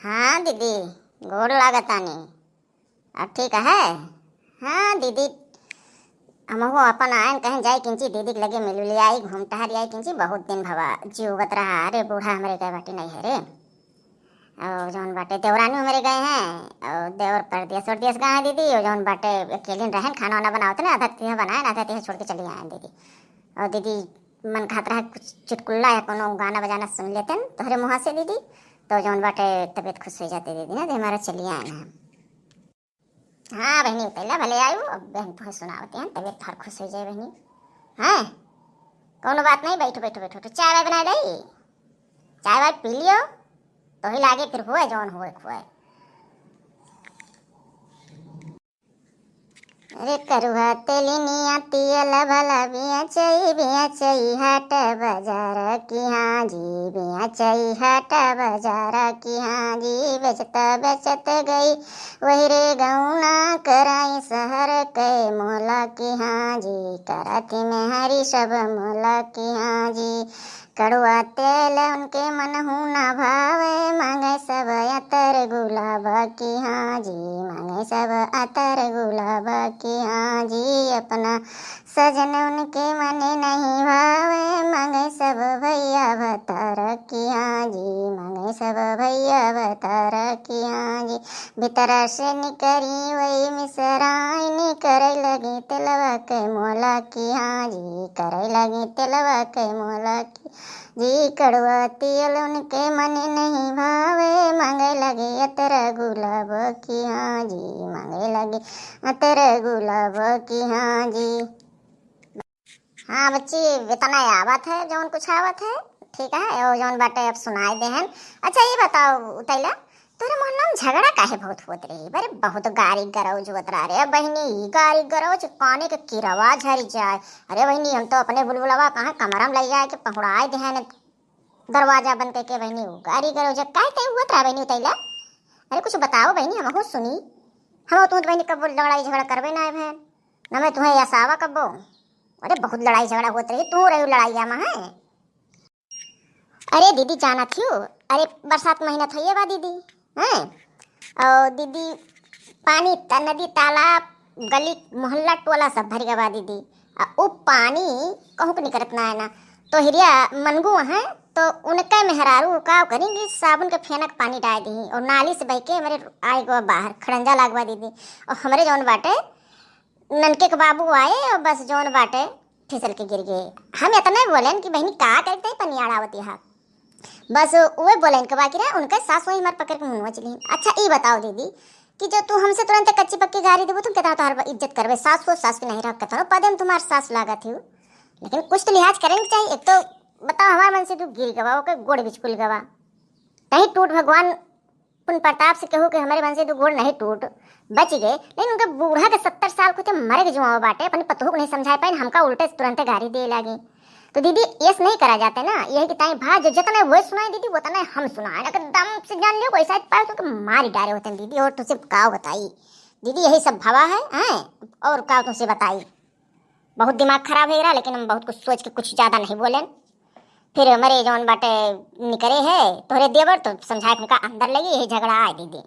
हाँ दीदी, गोड़ लागतानी। अब ठीक है। हाँ दीदी, हमहू अपन आयन कहीं जाई किंची दीदी के लगे मिल आई घूम टहर आई किंची बहुत दिन भवा जीवत रहा। अरे बूढ़ा हमारे गए बाटे नहीं है रे। और जौन बाटे देवरानी हमारे गए हैं और देवर परदेस वरदेस गए हैं दीदी। और जौन बाटे अकेले रहन खाना वाना बनावते ना आधा तीहा बनाए आधा तीहा छोड़ के चली आए दीदी। और दीदी मन खात रहा कुछ चुटकुल्ला या कोनो गाना बजाना सुन लेते हैं तोहरे मुँह से दीदी, तो जौन बाटे तबीयत खुश हो जाती दीदी ना तो हमारा चलिए आए ना। हाँ बहनी उतैला भले आयु। अब बहन तुम्हें सुनावते हैं तबीयत हर खुश हो जाए बहनी। हाँ कोनो बात नहीं, बैठो बैठो बैठो। तो चाय वाय बना रही, चाय वाय पी लियो तो ही लागे फिर हुए जौन हुए खुए। अरे करुआ तेलिनिया तियल भला बिया चई हट बाजार की हाँ जी, बिया चई हट बाजार की हाँ जी। बेचत गई वही रे गौना कराई शहर के मोला की हाँ जी। करती में हरी सब मोला की हाँ जी। कड़ुआ तेल उनके मन हूँ ना भावे, मांगे सब अतर गुलाब की हाँ जी। मांगे सब अतर गुलाब की हाँ जी। अपना सजन उनके मन नहीं भावे, मांगे सब भैया भतर की हाँ जी। मांगे सब भैया भतर की हाँ जी। भीतर से निकरी वही मिसराई करे लगी तिलवा के मोला की हाँ जी। करे लगी तिलवा के मोला की जी। कड़वा तिल उनके मन नहीं भावे, मांगे लगे अतर गुलाब की हाँ जी। मांगे लगे अतर गुलाब की हाँ जी। हाँ बच्ची इतना आवत है जौन कुछ आवत है ठीक है। और जौन बाटे अब सुनाई देहन। अच्छा ये बताओ उतैला, तोरे मोहल्ला में झगड़ा काहे बहुत होत रही? बरे बहुत गारी गरौज होत रहा रे बहनी। गारी गरौज काने के किरवा झरी जाए। अरे बहनी हम तो अपने बुलबुलवा कहाँ कमरा में ले जाए के पहुड़ाए देहन दरवाजा बंद करके बहनी। गारी गरौज काहे कहीं हुआ था बहनी उतैला? अरे कुछ बताओ बहनी, हम सुनी। हम तुम बहनी कब लड़ाई झगड़ा करबे ना बहन ना मैं तुम्हें यसावा कब्बो। अरे बहुत लड़ाई झगड़ा होत रही, तू रही लड़ाइया में है। अरे दीदी जाना थी। अरे बरसात महीना था ये बा दीदी हैं। और दीदी पानी नदी तालाब गली मोहल्ला टोला सब भर गवा दीदी। वो पानी कहूँ नहीं करत ना है ना तो हिरिया मनगू है तो उनका मेहरारू का करेंगी साबुन के फेनक पानी डाल दी और नाली से बह के हमारे आए गो बाहर खड़ंजा लागवा दीदी। और हमारे जौन बाटे ननके के बाबू आए और बस जौन बाटे फिसल के गिर गए। हम इतना बोलें कि बहनी का करते पनियाड़ावती हा बस वो बोलें के बाकी रहे उनका सास वही मार पकड़ के मुँह चली। अच्छा ये बताओ दीदी कि जो तू हमसे तुरंत कच्ची पक्की गारी देबो तुम कहता तुम्हारा इज्जत करवे सास को सास के नहीं रख कहता पदे में तुम्हारे सास लागत थी लेकिन कुछ तो लिहाज करेंगे चाहिए। एक तो बताओ हमारे मन से तू गिर गवा ओके गोड़ बिचकुल गवा कहीं टूट भगवान पुन प्रताप से कहूँ कि हमारे मन से तो गोड़ नहीं टूट बच गए। लेकिन उनका बूढ़ा के 70 साल को तो मरे के जुआ बाटे अपने पतोह को नहीं समझा पाए हमका उल्टे तुरंत गाड़ी दे लगे। तो दीदी यस नहीं करा जाते ना यही कि ताई भा जो जितना वो सुनाए दीदी वो तना हम सुनाए अगर दम से जान लियो कोई शायद पाए तो मार डाले होते हैं दीदी। और तुझसे का बताई दीदी यही सब भवा है हैं और का तुझसे बताई बहुत दिमाग खराब है रहा लेकिन हम बहुत कुछ सोच के कुछ ज़्यादा नहीं बोले। फिर हमारे जौन बाटे निकले है तोहरे देवर तो समझाए उनका अंदर लगी यही झगड़ा आए दीदी।